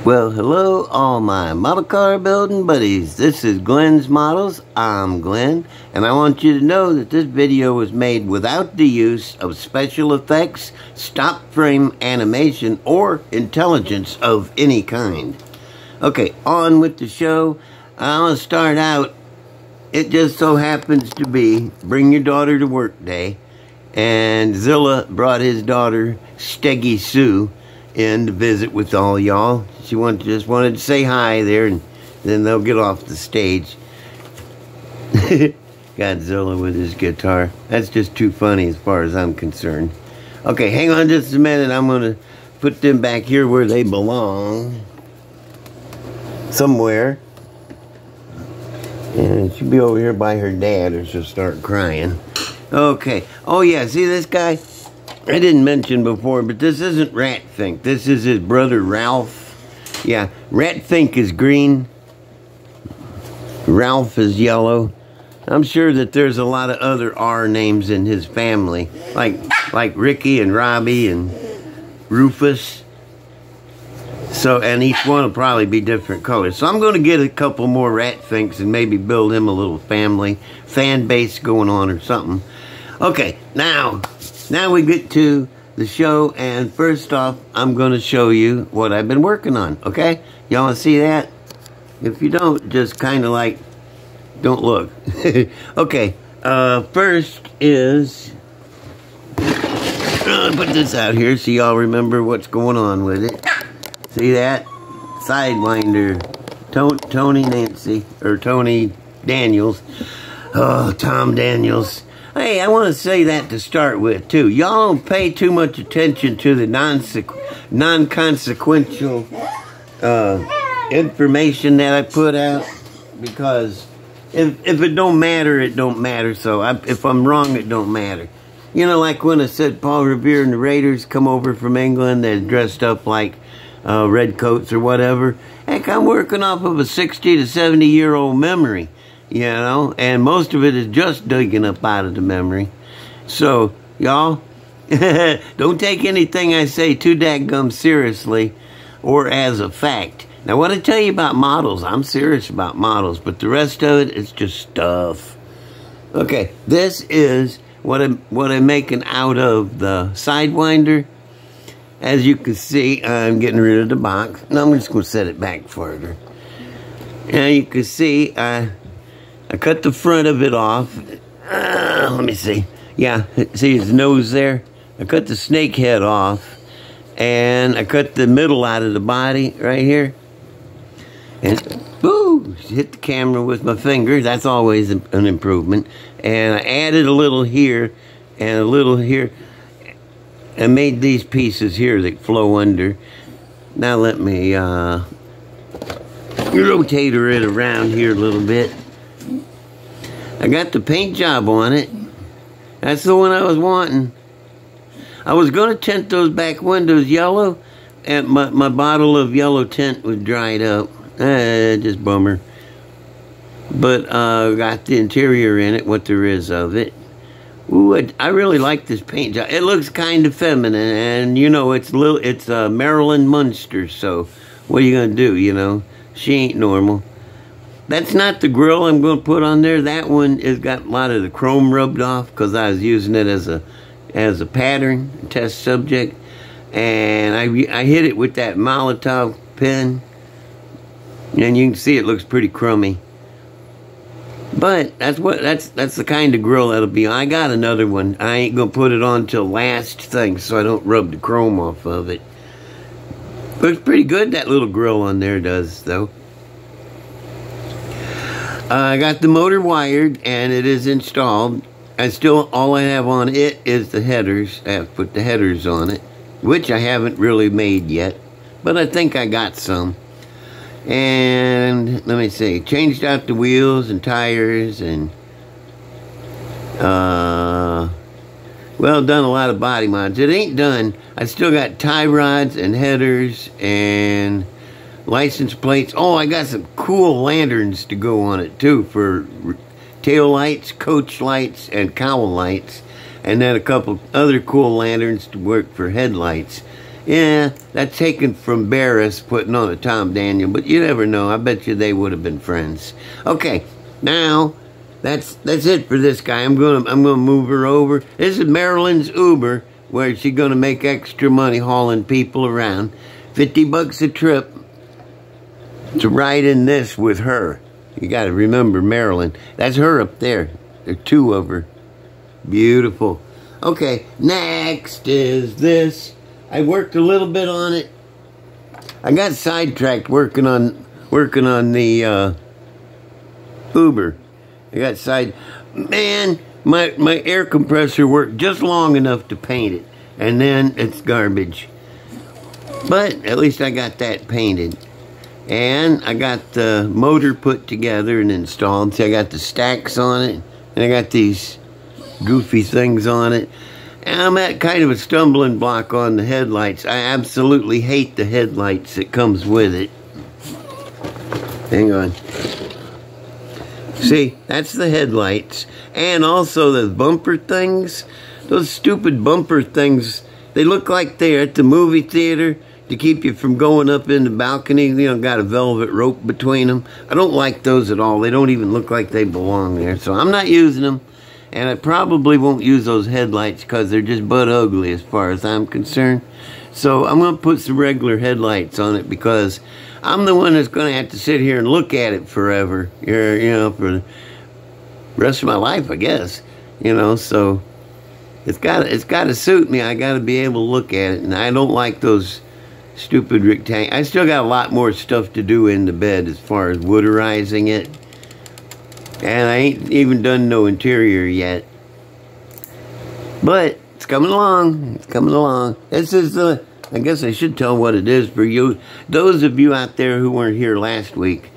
Well, hello, all my model car building buddies. This is Glenn's Models. I'm Glenn, and I want you to know that this video was made without the use of special effects, stop frame animation, or intelligence of any kind. Okay, on with the show. I'm going to start out. It just so happens to be Bring Your Daughter to Work Day, and Zilla brought his daughter, Steggy Sue, in to visit with all y'all. She just wanted to say hi there, and then they'll get off the stage. Godzilla with his guitar. That's just too funny as far as I'm concerned. Okay, hang on just a minute. I'm going to put them back here where they belong. Somewhere. And she'll be over here by her dad or she'll start crying. Okay. Oh yeah, see this guy? I didn't mention before, but this isn't Ratfink. This is his brother Ralph. Yeah, Ratfink is green. Ralph is yellow. I'm sure that there's a lot of other R names in his family, like Ricky and Robbie and Rufus. So, and each one will probably be different colors. So I'm going to get a couple more Ratfinks and maybe build him a little fan base going on or something. Okay, now we get to the show, and first off, I'm going to show you what I've been working on, okay? Y'all want to see that? If you don't, just kind of like, don't look. Okay, first is, I'll put this out here so y'all remember what's going on with it. See that? Sidewinder. Tony Daniels. Oh, Tom Daniels. Hey, I want to say that to start with, too. Y'all don't pay too much attention to the non-consequential information that I put out, because if it don't matter, it don't matter. So if I'm wrong, it don't matter. You know, like when I said Paul Revere and the Raiders come over from England, they're dressed up like red coats or whatever. Heck, I'm working off of a 60 to 70-year-old memory. You know, and most of it is just digging up out of the memory. So, y'all, don't take anything I say too dadgum seriously or as a fact. Now, what I tell you about models, I'm serious about models, but the rest of it is just stuff. Okay, this is what I'm making out of the Sidewinder. As you can see, I'm getting rid of the box. Now, I'm just going to set it back further. Now, you can see, I cut the front of it off. Let me see. Yeah, see his nose there? I cut the snake head off. And I cut the middle out of the body right here. And, boo! Hit the camera with my finger. That's always an improvement. And I added a little here and a little here. I made these pieces here that flow under. Now let me rotate it around here a little bit. I got the paint job on it. That's the one I was wanting. I was going to tint those back windows yellow, and my bottle of yellow tint was dried up. Just bummer. But got the interior in it, what there is of it. Ooh, I really like this paint job. It looks kind of feminine, and you know, it's Marilyn Munster, so what are you going to do, you know? She ain't normal. That's not the grill I'm going to put on there. That one has got a lot of the chrome rubbed off because I was using it as a pattern, test subject. And I hit it with that Molotov pen. And you can see it looks pretty crummy. But that's the kind of grill that'll be on. I got another one. I ain't going to put it on till last thing so I don't rub the chrome off of it. Looks pretty good, that little grill on there does, though. I got the motor wired, and it is installed. All I have on it is the headers. I have to put the headers on it, which I haven't really made yet, but I think I got some. And let me see, changed out the wheels and tires, and well, done a lot of body mods. It ain't done. I still got tie rods and headers and license plates. Oh, I got some cool lanterns to go on it too, for tail lights, coach lights, and cowl lights. And then a couple other cool lanterns to work for headlights. Yeah, that's taken from Barris putting on a Tom Daniel, but you never know. I bet you they would have been friends. Okay, now that's it for this guy. I'm gonna move her over. This is Marilyn's Uber, where she's gonna make extra money hauling people around. $50 a trip to ride in this with her. You got to remember Marilyn. That's her up there. There are two of her. Beautiful. Okay, next is this. I worked a little bit on it. I got sidetracked working on the Uber. Man, my air compressor worked just long enough to paint it, and then it's garbage. But at least I got that painted. And I got the motor put together and installed. See, I got the stacks on it, and I got these goofy things on it. And I'm at kind of a stumbling block on the headlights. I absolutely hate the headlights that comes with it. Hang on. See, that's the headlights. And also the bumper things. Those stupid bumper things, they look like they're at the movie theater to keep you from going up in the balcony. You know, got a velvet rope between them. I don't like those at all. They don't even look like they belong there. So I'm not using them. And I probably won't use those headlights because they're just butt ugly as far as I'm concerned. So I'm going to put some regular headlights on it because I'm the one that's going to have to sit here and look at it forever. You know, for the rest of my life, I guess. You know, so it's got to suit me. I got to be able to look at it. And I don't like those stupid rectangles. I still got a lot more stuff to do in the bed as far as wooderizing it. And I ain't even done no interior yet. But it's coming along. It's coming along. This is the, I guess I should tell what it is for you. Those of you out there who weren't here last week.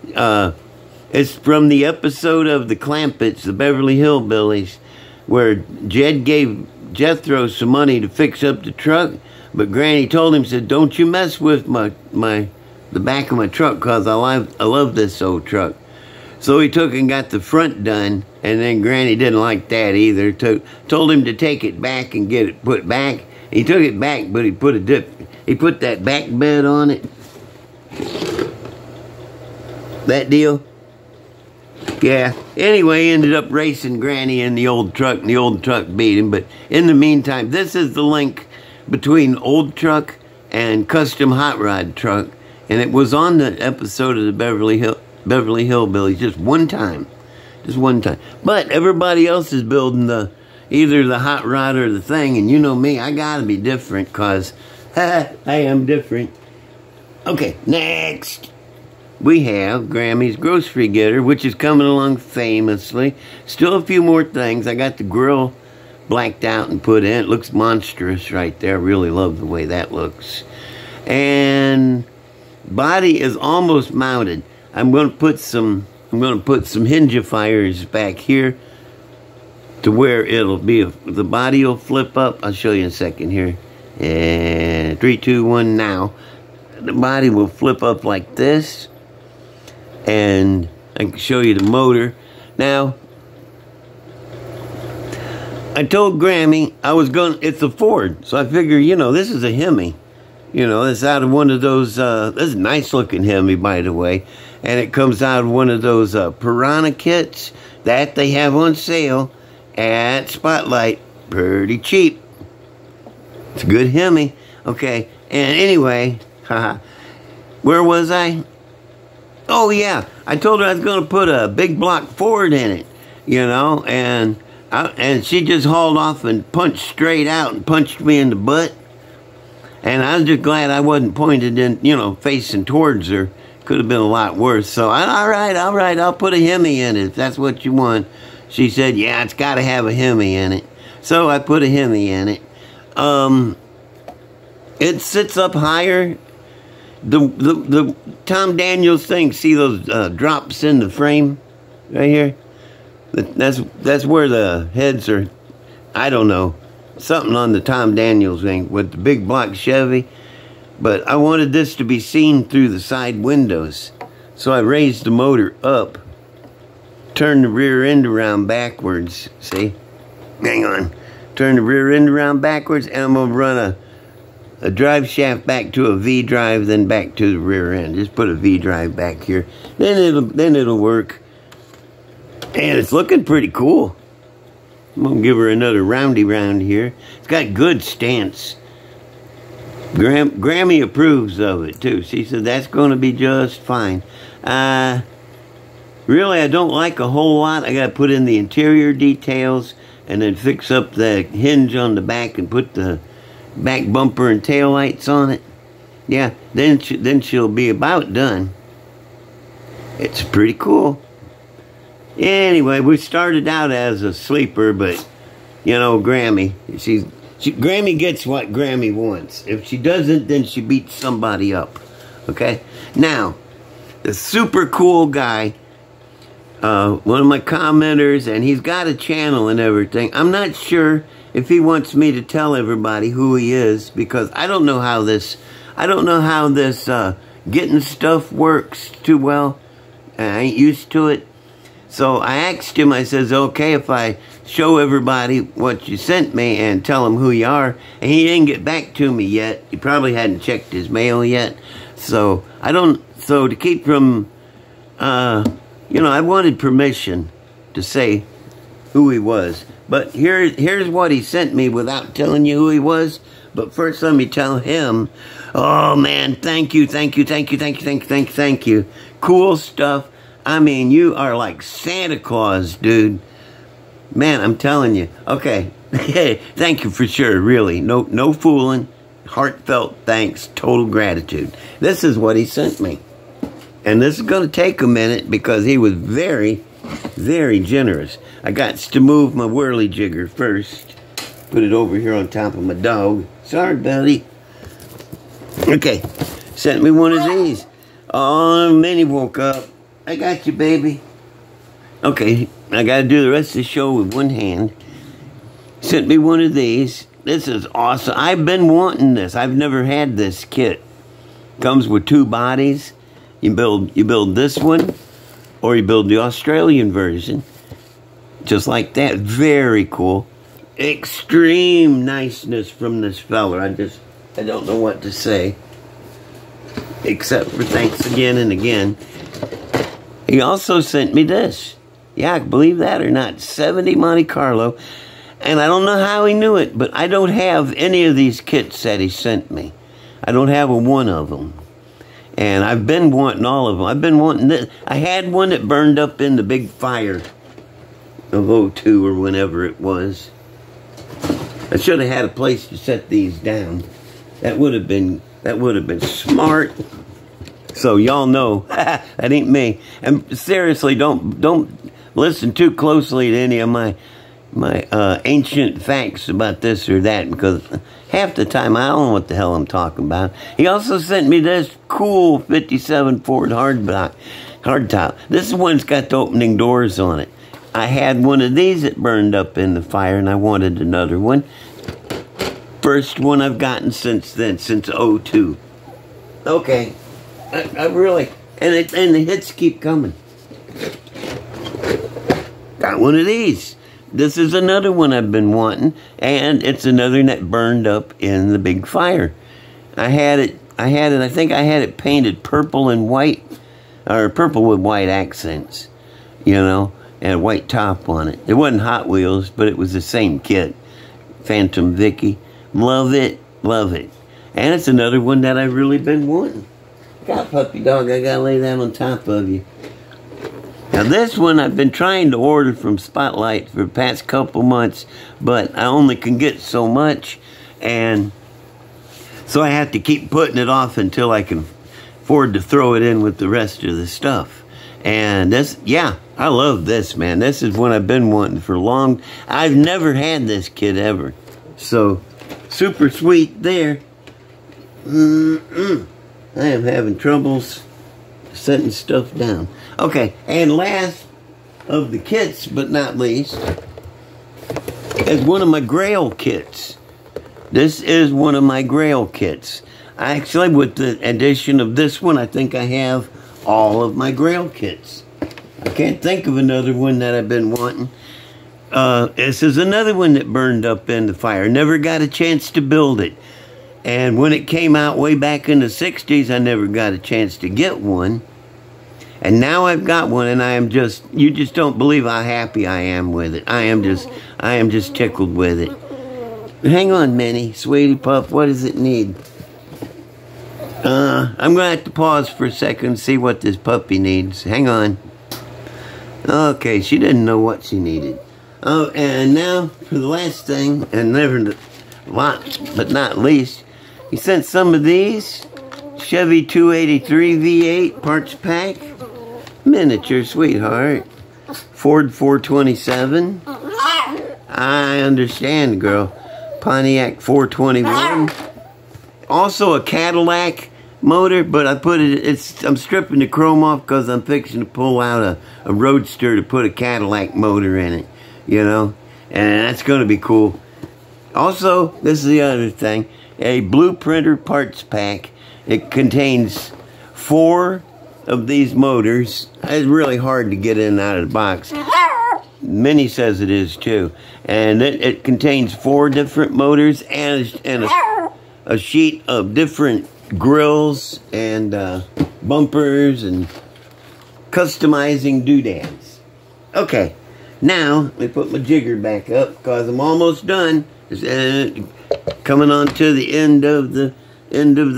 It's from the episode of the Clampetts, the Beverly Hillbillies, where Jed gave Jethro some money to fix up the truck. But Granny told him, said, don't you mess with the back of my truck because I love this old truck. So he took and got the front done, and then Granny didn't like that either. Told him to take it back and get it put back. He took it back, but he put that back bed on it. That deal? Yeah. Anyway, he ended up racing Granny in the old truck, and the old truck beat him. But in the meantime, this is the link between old truck and custom hot rod truck, and it was on the episode of the Beverly Hillbillies just one time. But everybody else is building either the hot rod or the thing, and you know me, I gotta be different because I am different. Okay, next we have Grammy's Grocery Getter, which is coming along famously. Still a few more things. I got the grill blacked out and put in. It looks monstrous right there. I really love the way that looks. And body is almost mounted. I'm going to put some hingifiers back here to where it'll be, the body will flip up. I'll show you in a second here. And 3, 2, 1 now. The body will flip up like this. And I can show you the motor. Now, I told Grammy it's a Ford. So I figure, you know, this is a Hemi. You know, it's out of one of those, this is a nice looking Hemi, by the way. And it comes out of one of those Piranha kits that they have on sale at Spotlight. Pretty cheap. It's a good Hemi. Okay, and anyway, where was I? Oh yeah, I told her I was going to put a big block Ford in it, you know, and she just hauled off and punched straight out and punched me in the butt. And I was just glad I wasn't pointed in, you know, facing towards her. Could have been a lot worse. So, all right, I'll put a Hemi in it if that's what you want. She said, yeah, it's got to have a Hemi in it. So I put a Hemi in it. It sits up higher. The Tom Daniels thing, see those drops in the frame right here? That's where the heads are, I don't know, something on the Tom Daniels thing with the big block Chevy. But I wanted this to be seen through the side windows. So I raised the motor up, turned the rear end around backwards, see? Hang on. Turn the rear end around backwards, and I'm going to run a drive shaft back to a V drive, then back to the rear end. Just put a V drive back here. Then it'll work. And it's looking pretty cool. I'm gonna give her another roundy round here. It's got good stance. Grammy approves of it too. She said that's gonna be just fine. Really, I don't like a whole lot. I gotta put in the interior details and then fix up the hinge on the back and put the back bumper and tail lights on it. Yeah, then she'll be about done. It's pretty cool. Anyway, we started out as a sleeper, but you know, Grammy, Grammy gets what Grammy wants. If she doesn't, then she beats somebody up. Okay? Now, the super cool guy, one of my commenters, and he's got a channel and everything. I'm not sure if he wants me to tell everybody who he is, because I don't know how this getting stuff works too well. I ain't used to it. So I asked him, I says, okay, if I show everybody what you sent me and tell them who you are, and he didn't get back to me yet. He probably hadn't checked his mail yet. So to keep from, you know, I wanted permission to say who he was. But here's what he sent me without telling you who he was. But first let me tell him, oh man, thank you. Cool stuff. I mean, you are like Santa Claus, dude. Man, I'm telling you. Okay. Thank you for sure, really. No fooling. Heartfelt thanks. Total gratitude. This is what he sent me. And this is going to take a minute because he was very, very generous. I got to move my whirly jigger first. Put it over here on top of my dog. Sorry, buddy. Okay. Sent me one of these. Oh, Minnie woke up. I got you, baby. Okay, I got to do the rest of the show with one hand. Sent me one of these. This is awesome. I've been wanting this. I've never had this kit. Comes with two bodies. You build this one, or you build the Australian version. Just like that. Very cool. Extreme niceness from this fella. I don't know what to say. Except for thanks again and again. He also sent me this. Yeah, believe that or not, 70 Monte Carlo. And I don't know how he knew it, but I don't have any of these kits that he sent me. I don't have one of them. And I've been wanting all of them. I've been wanting this. I had one that burned up in the big fire of '02 or whenever it was. I should have had a place to set these down. That would have been smart. So y'all know that ain't me. And seriously, don't listen too closely to any of my ancient facts about this or that, because half the time I don't know what the hell I'm talking about. He also sent me this cool 57 Ford hardtop. This one's got the opening doors on it. I had one of these that burned up in the fire, and I wanted another one. First one I've gotten since then, since '02. Okay. I really, and the hits keep coming. Got one of these. This is another one I've been wanting, and it's another one that burned up in the big fire. I think I had it painted purple and white, or purple with white accents, you know, and a white top on it. It wasn't Hot Wheels, but it was the same kit. Phantom Vicky. Love it, love it. And it's another one that I've really been wanting. Got puppy dog, I gotta lay that on top of you. Now this one I've been trying to order from Spotlight for the past couple months, but I only can get so much, and so I have to keep putting it off until I can afford to throw it in with the rest of the stuff. And this, yeah, I love this, man. This is one I've been wanting for long. I've never had this kit ever. So, super sweet there. I am having troubles setting stuff down. Okay, and last of the kits, but not least, is one of my Grail kits. This is one of my Grail kits. Actually, with the addition of this one, I think I have all of my Grail kits. I can't think of another one that I've been wanting. This is another one that burned up in the fire. Never got a chance to build it. And when it came out way back in the 60s, I never got a chance to get one. And now I've got one, and you just don't believe how happy I am with it. I am just tickled with it. Hang on, Minnie, sweetie puff, what does it need? I'm going to have to pause for a second and see what this puppy needs. Hang on. Okay, she didn't know what she needed. Oh, and now for the last thing, and never last but not least, he sent some of these Chevy 283 V8 parts pack, miniature sweetheart, Ford 427. I understand, girl. Pontiac 421. Also a Cadillac motor, but I put I'm stripping the chrome off because I'm fixing to pull out a Roadster to put a Cadillac motor in it, you know, and that's going to be cool. Also, this is the other thing, a Blueprinter parts pack. It contains 4 of these motors. It's really hard to get in and out of the box. Minnie says it is too. And it contains 4 different motors and a sheet of different grills and bumpers and customizing doodads. Okay, now let me put my jigger back up because I'm almost done. Coming on to the end of the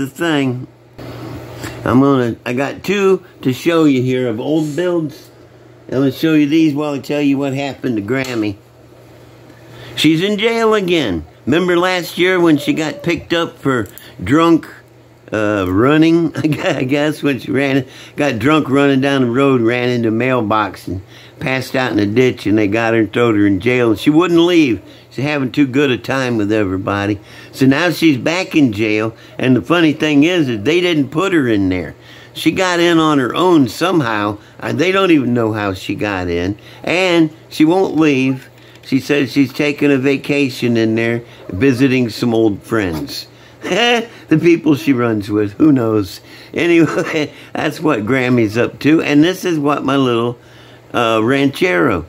thing. I got 2 to show you here of old builds. I'm going to show you these while I tell you what happened to Grammy. She's in jail again. Remember last year when she got picked up for drunk running? I guess when she got drunk running down the road, ran into a mailbox and passed out in a ditch, and they got her and throwed her in jail. And she wouldn't leave. She's having too good a time with everybody. So now she's back in jail. And the funny thing is that they didn't put her in there. She got in on her own somehow. They don't even know how she got in. And she won't leave. She says she's taking a vacation in there, visiting some old friends. The people she runs with, who knows. Anyway, that's what Grammy's up to. And this is what my little Ranchero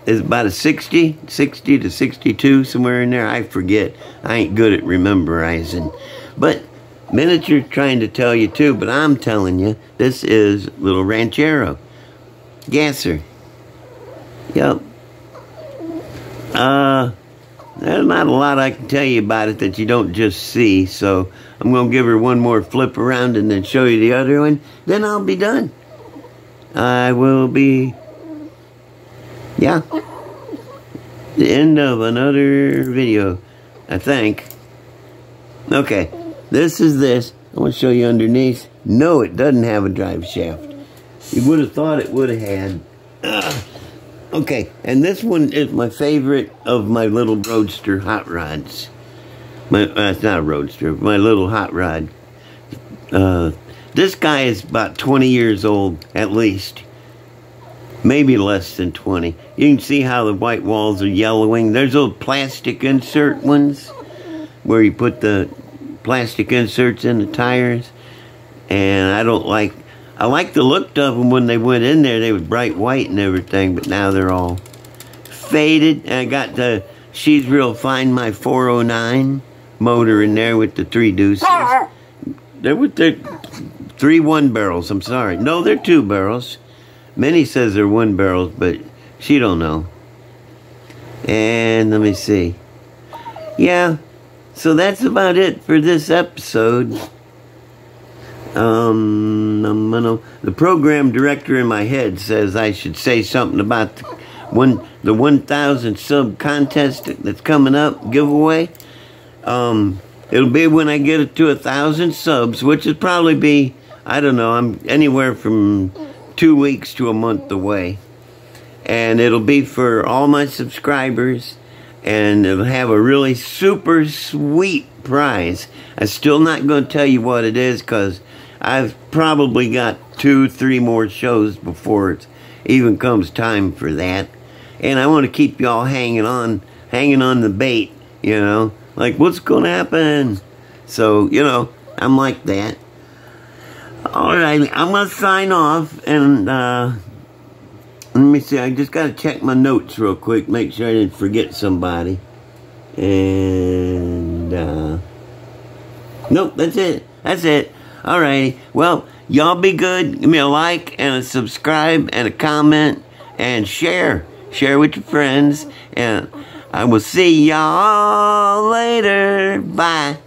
is, about a 60 to 62, somewhere in there. I forget. I ain't good at memorizing. But miniature trying to tell you too, but I'm telling you, this is little Ranchero. Gasser. Yep. There's not a lot I can tell you about it that you don't just see, so I'm going to give her one more flip around and then show you the other one. Then I'll be done. I will be, yeah, the end of another video, I think. Okay, this is this. I want to show you underneath. No, it doesn't have a drive shaft. You would have thought it would have had. Okay, and this one is my favorite of my little Roadster hot rods. It's not a Roadster, my little hot rod. This guy is about 20 years old, at least. Maybe less than 20. You can see how the white walls are yellowing. There's little plastic insert ones where you put the plastic inserts in the tires. And I like the look of them when they went in there. They were bright white and everything, but now they're all faded. And I got the She's Real Fine, my 409 motor in there with the 3 deuces. They're with the 3 1-barrels, I'm sorry. No, they're 2 barrels. Minnie says they're 1 barrels, but she don't know. And let me see. Yeah, so that's about it for this episode. The program director in my head says I should say something about the 1,000 sub contest that's coming up, giveaway. It'll be when I get it to 1,000 subs, which will probably be, I don't know, I'm anywhere from 2 weeks to a month away. And it'll be for all my subscribers, and it'll have a really super sweet prize. I'm still not going to tell you what it is because I've probably got 2-3 more shows before it even comes time for that. And I want to keep y'all hanging on the bait, you know, like what's going to happen. So, you know, I'm like that. All right, I'm going to sign off, and let me see, I just got to check my notes real quick, make sure I didn't forget somebody. And Nope, that's it. That's it. Alrighty. Well, y'all be good. Give me a like and a subscribe and a comment and share. Share with your friends. And I will see y'all later. Bye.